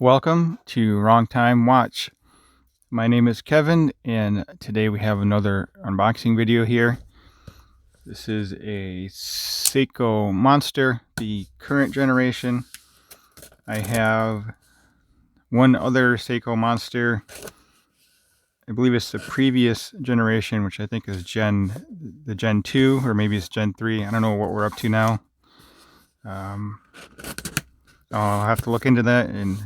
Welcome to Wrong Time Watch. My name is Kevin, and today we have another unboxing video here. This is a Seiko Monster, the current generation. I have one other Seiko Monster. I believe it's the previous generation, which I think is the Gen 2, or maybe it's Gen 3. I don't know what we're up to now. I'll have to look into that and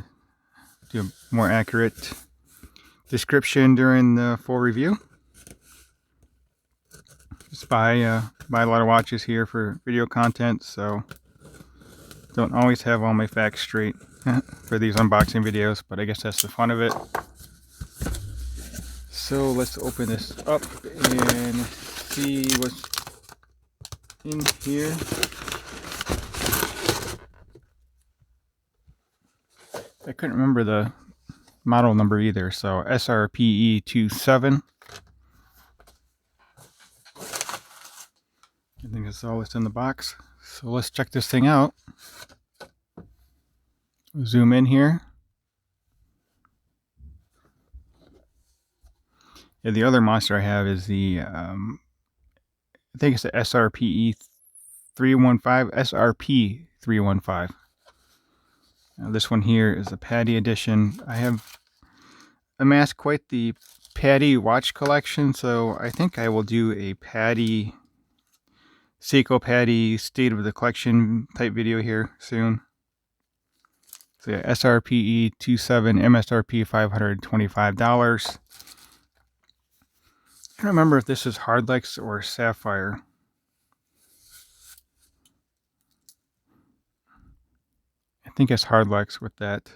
do a more accurate description during the full review. Just buy a lot of watches here for video content, so don't always have all my facts straight for these unboxing videos, but I guess that's the fun of it. So let's open this up and see what's in here. I couldn't remember the model number either, so SRPE27. I think that's all that's in the box. So let's check this thing out. Zoom in here. Yeah, the other monster I have is the, I think it's the SRPE315, SRP315. Now this one here is a Paddy edition. I have amassed quite the Paddy watch collection, so I think I will do a Paddy, Seiko Paddy state of the collection type video here soon. So yeah, SRPE27, MSRP $525. I don't remember if this is Hardlex or Sapphire. I think it's Hardlex with that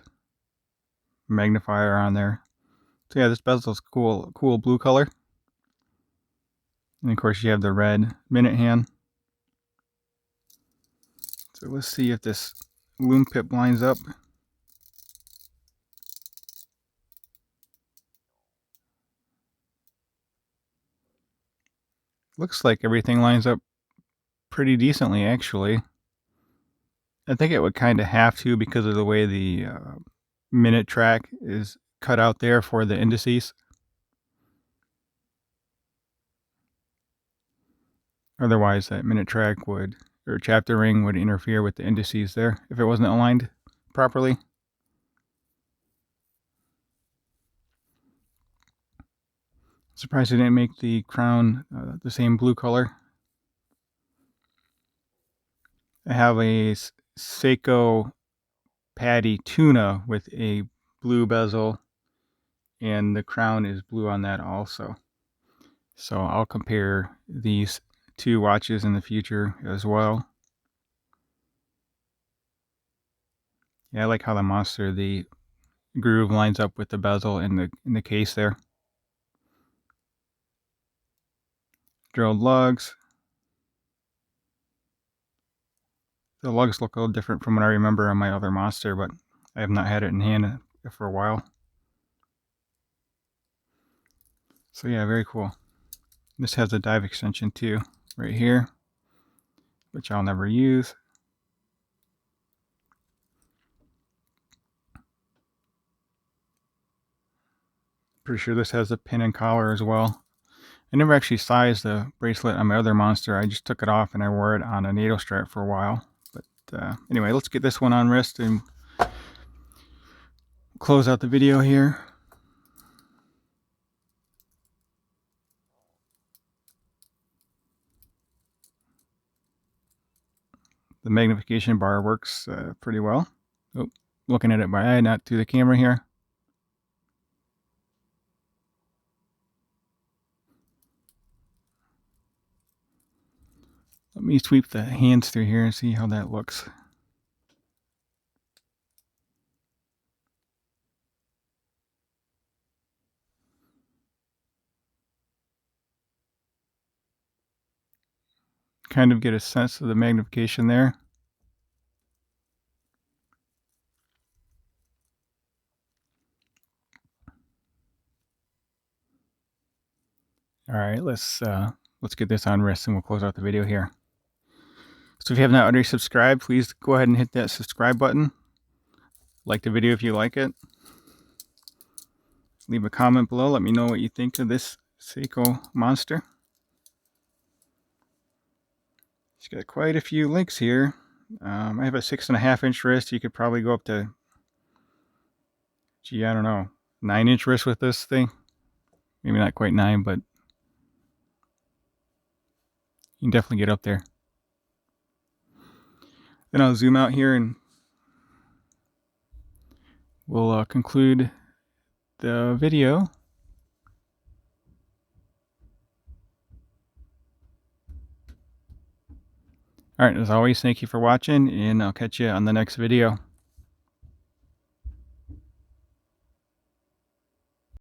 magnifier on there. So yeah, this bezel's cool blue color. And of course you have the red minute hand. So let's see if this loom pip lines up. Looks like everything lines up pretty decently, actually. I think it would kind of have to because of the way the minute track is cut out there for the indices. Otherwise, that minute track would, or chapter ring would interfere with the indices there if it wasn't aligned properly. Surprised they didn't make the crown the same blue color. I have a Seiko Paddy Tuna with a blue bezel, and the crown is blue on that also. So I'll compare these two watches in the future as well. Yeah, I like how the Monster, the groove lines up with the bezel in the case there. Drilled lugs. The lugs look a little different from what I remember on my other Monster, but I have not had it in hand for a while. So yeah, very cool. This has a dive extension too, right here, which I'll never use. Pretty sure this has a pin and collar as well. I never actually sized the bracelet on my other Monster. I just took it off and I wore it on a NATO strap for a while. But anyway, let's get this one on wrist and close out the video here. The magnification bar works pretty well. Oh, looking at it by eye, not through the camera here. Let me sweep the hands through here and see how that looks. Kind of get a sense of the magnification there. All right, let's get this on wrist and we'll close out the video here. So if you have not already subscribed, please go ahead and hit that subscribe button. Like the video if you like it. Leave a comment below. Let me know what you think of this Seiko monster. It's got quite a few links here. I have a 6.5-inch wrist. You could probably go up to, gee, I don't know, 9-inch wrist with this thing. Maybe not quite 9, but you can definitely get up there. Then I'll zoom out here and we'll conclude the video. Alright, as always, thank you for watching, and I'll catch you on the next video.